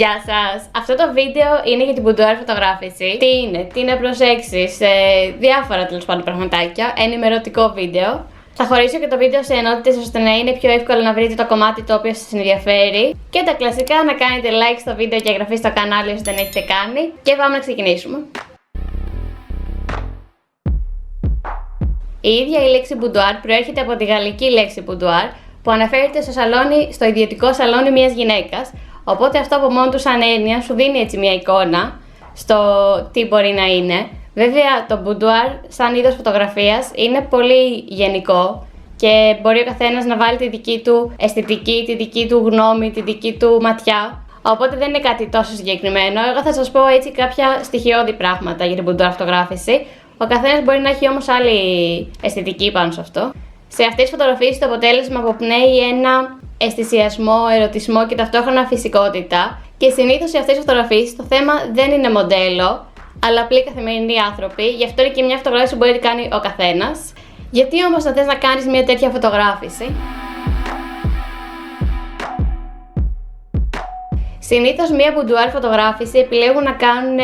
Γεια σας! Αυτό το βίντεο είναι για την boudoir φωτογράφηση. Τι να προσέξεις, διάφορα τέλος πάντων πραγματάκια. Ενημερωτικό βίντεο. Θα χωρίσω και το βίντεο σε ενότητες ώστε να είναι πιο εύκολο να βρείτε το κομμάτι το οποίο σας ενδιαφέρει. Και τα κλασικά, να κάνετε like στο βίντεο και εγγραφή στο κανάλι όσοι δεν έχετε κάνει. Και πάμε να ξεκινήσουμε. Η ίδια η λέξη boudoir προέρχεται από τη γαλλική λέξη boudoir, που αναφέρεται στο ιδιωτικό σαλόνι μιας γυναίκας. Οπότε αυτό από μόνο του σαν έννοια σου δίνει έτσι μια εικόνα στο τι μπορεί να είναι. Βέβαια το boudoir σαν είδος φωτογραφίας είναι πολύ γενικό και μπορεί ο καθένας να βάλει τη δική του αισθητική, τη δική του γνώμη, τη δική του ματιά. Οπότε δεν είναι κάτι τόσο συγκεκριμένο. Εγώ θα σας πω έτσι κάποια στοιχειώδη πράγματα για την boudoir φωτογράφηση. Ο καθένας μπορεί να έχει όμως άλλη αισθητική πάνω σε αυτό. Σε αυτές τις φωτογραφίες το αποτέλεσμα αποπνέει ένα αισθησιασμό, ερωτισμό και ταυτόχρονα φυσικότητα. Και συνήθως σε αυτές τις φωτογραφίες το θέμα δεν είναι μοντέλο, αλλά απλοί καθημερινοί άνθρωποι. Γι' αυτό είναι και μια φωτογράφηση που μπορεί να κάνει ο καθένας. Γιατί όμως να θες να κάνεις μια τέτοια φωτογράφηση? Συνήθως μια boudoir φωτογράφηση επιλέγουν να κάνουν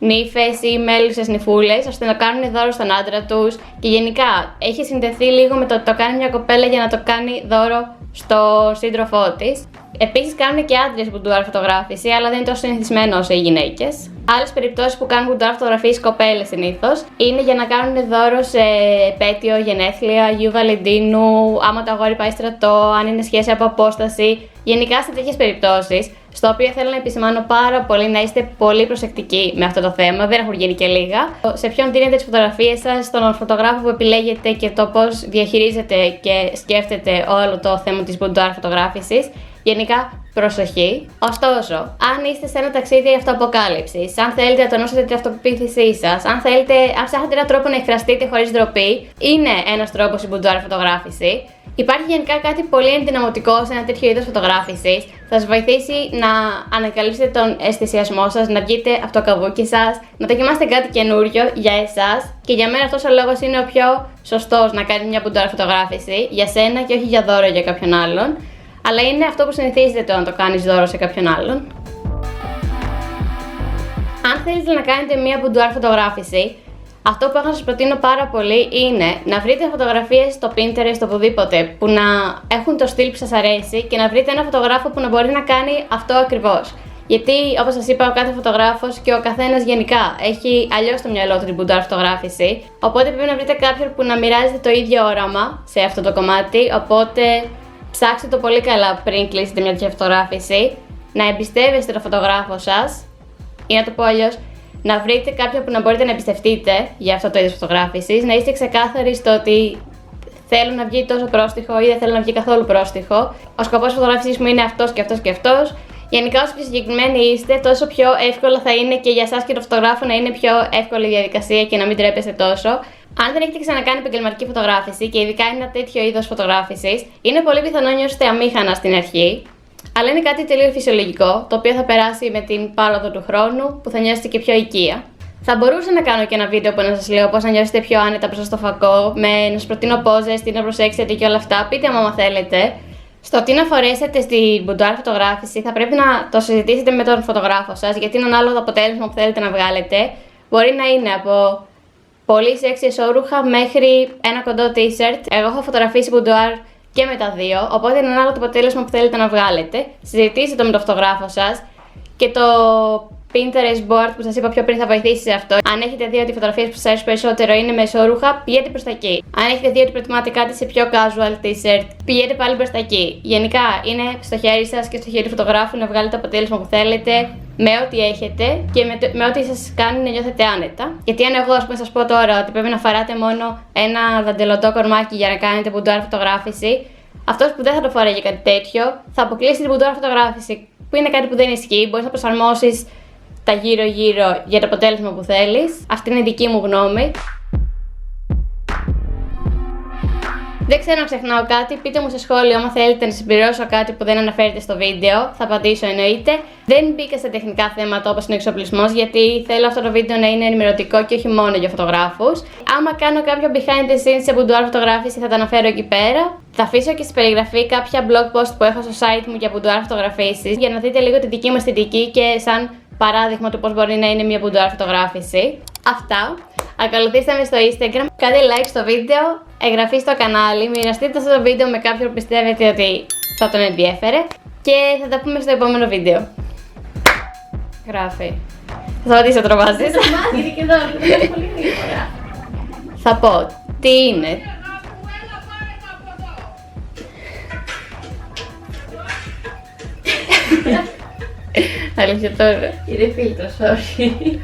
νύφες ή μέλισσες νυφούλες, ώστε να κάνουν δώρο στον άντρα τους και γενικά έχει συνδεθεί λίγο με το ότι το κάνει μια κοπέλα για να το κάνει δώρο στο σύντροφό της. Επίσης κάνουν και άντρες boudoir φωτογράφηση, αλλά δεν είναι τόσο συνηθισμένο όσο οι γυναίκες. Άλλες περιπτώσεις που κάνουν boudoir φωτογραφίες κοπέλες συνήθως είναι για να κάνουν δώρο σε επέτειο, γενέθλια, Αγίου Βαλεντίνου, άμα το αγόρι πάει στρατό, αν είναι σχέση από απόσταση. Γενικά σε τέτοιες περιπτώσεις, στο οποίο θέλω να επισημάνω πάρα πολύ να είστε πολύ προσεκτικοί με αυτό το θέμα, δεν έχουν γίνει και λίγα. Σε ποιον δίνετε τις φωτογραφίες σας, στον φωτογράφο που επιλέγετε και το πώς διαχειρίζετε και σκέφτεται όλο το θέμα της boudoir φωτογράφησης. Γενικά, προσοχή. Ωστόσο, αν είστε σε ένα ταξίδι αυτοαποκάλυψης, αν θέλετε να τονώσετε την αυτοπεποίθησή σας, αν ψάχνετε έναν τρόπο να εκφραστείτε χωρίς ντροπή, είναι ένας τρόπος η boudoir φωτογράφηση. Υπάρχει γενικά κάτι πολύ ενδυναμωτικό σε ένα τέτοιο είδος φωτογράφησης. Θα σας βοηθήσει να ανακαλύψετε τον αισθησιασμό σας, να βγείτε από το καβούκι σας, να δοκιμάσετε κάτι καινούριο για εσάς. Και για μένα αυτός ο λόγος είναι ο πιο σωστός να κάνετε μια boudoir φωτογράφηση για σένα και όχι για δώρο για κάποιον άλλον. Αλλά είναι αυτό που συνηθίζεται να το κάνεις δώρο σε κάποιον άλλον. Αν θέλετε να κάνετε μια boudoir φωτογράφηση, αυτό που έχω να σας προτείνω πάρα πολύ είναι να βρείτε φωτογραφίες στο Pinterest, οπουδήποτε, που να έχουν το στυλ που σας αρέσει και να βρείτε ένα φωτογράφο που να μπορεί να κάνει αυτό ακριβώς. Γιατί, όπως σας είπα, ο κάθε φωτογράφος και ο καθένας γενικά έχει αλλιώς στο μυαλό του την boudoir φωτογράφηση. Οπότε πρέπει να βρείτε κάποιον που να μοιράζεται το ίδιο όραμα σε αυτό το κομμάτι. Οπότε ψάξτε το πολύ καλά πριν κλείσετε μια τέτοια φωτογράφηση. Να εμπιστεύεστε τον φωτογράφο σας, ή να το πω αλλιώς, να βρείτε κάποιον που να μπορείτε να εμπιστευτείτε για αυτό το είδος φωτογράφησης, να είστε ξεκάθαροι στο ότι θέλω να βγει τόσο πρόστιχο ή δεν θέλω να βγει καθόλου πρόστιχο. Ο σκοπός της φωτογράφησης μου είναι αυτός και αυτός και αυτός. Γενικά, όσο πιο συγκεκριμένοι είστε, τόσο πιο εύκολο θα είναι και για εσάς και τον φωτογράφο να είναι πιο εύκολη η διαδικασία και να μην τρέπεστε τόσο. Αν δεν έχετε ξανακάνει επαγγελματική φωτογράφηση και ειδικά είναι ένα τέτοιο είδος φωτογράφησης, είναι πολύ πιθανό να νιώσετε αμήχανα στην αρχή. Αλλά είναι κάτι τελείως φυσιολογικό, το οποίο θα περάσει με την πάροδο του χρόνου, που θα νιώσετε και πιο οικία. Θα μπορούσα να κάνω και ένα βίντεο που να σας λέω πώς να νιώσετε πιο άνετα μπροστά στο φακό, να σας προτείνω πόζες, τι να προσέξετε και όλα αυτά. Πείτε μου άμα θέλετε. Στο τι να φορέσετε στην boudoir φωτογράφηση θα πρέπει να το συζητήσετε με τον φωτογράφο σας, γιατί είναι ανάλογο το αποτέλεσμα που θέλετε να βγάλετε. Μπορεί να είναι από πολύ σεξι εσώρουχα μέχρι ένα κοντό t-shirt. Εγώ έχω φωτογραφίσει boudoir και με τα δύο, οπότε είναι ανάλογο το αποτέλεσμα που θέλετε να βγάλετε. Συζητήστε το με τον φωτογράφο σας και το Pinterest board που σας είπα πιο πριν θα βοηθήσει σε αυτό. Αν έχετε δει ότι οι φωτογραφίες που σας αρέσουν περισσότερο είναι με εσώρουχα, πηγαίνετε προς τα εκεί. Αν έχετε δει ότι προτιμάτε κάτι σε πιο casual t-shirt, πηγαίνετε πάλι προς τα εκεί. Γενικά είναι στο χέρι σας και στο χέρι του φωτογράφου να βγάλετε το αποτέλεσμα που θέλετε με ό,τι έχετε και με ό,τι σας κάνει να νιώθετε άνετα. Γιατί αν εγώ, ας πούμε, σας πω τώρα ότι πρέπει να φοράτε μόνο ένα δαντελωτό κορμάκι για να κάνετε boudoir φωτογράφηση, αυτός που δεν θα το φοράει για κάτι τέτοιο θα αποκλείσει την boudoir φωτογράφηση, που είναι κάτι που δεν ισχύει. Μπορείς να προσαρμόσεις τα γύρω-γύρω για το αποτέλεσμα που θέλεις. Αυτή είναι η δική μου γνώμη. Δεν ξέρω αν ξεχνάω κάτι, πείτε μου σε σχόλιο άμα θέλετε να συμπληρώσω κάτι που δεν αναφέρεται στο βίντεο. Θα απαντήσω εννοείται. Δεν μπήκα σε τεχνικά θέματα όπως είναι ο εξοπλισμός, γιατί θέλω αυτό το βίντεο να είναι ενημερωτικό και όχι μόνο για φωτογράφους. Άμα κάνω κάποιο behind the scenes σε boudoir φωτογράφηση θα τα αναφέρω εκεί πέρα. Θα αφήσω και στη περιγραφή κάποια blog post που έχω στο site μου για μπουντουάρ φωτογραφίσεις για να δείτε λίγο τη δική μου αισθητική και σαν παράδειγμα του πώς μπορεί να είναι μια μπουντουάρ φωτογράφηση. Αυτά. Ακολουθήστε με στο Instagram, κάντε like στο βίντεο, εγγραφή στο κανάλι, μοιραστείτε αυτό το βίντεο με κάποιον που πιστεύετε ότι θα τον ενδιέφερε και θα τα πούμε στο επόμενο βίντεο. Γράφει. Θα σταματήσω να τρομάζεις. Θα πω τι είναι. Αλήθεια τώρα. Είναι φίλτρος, όχι.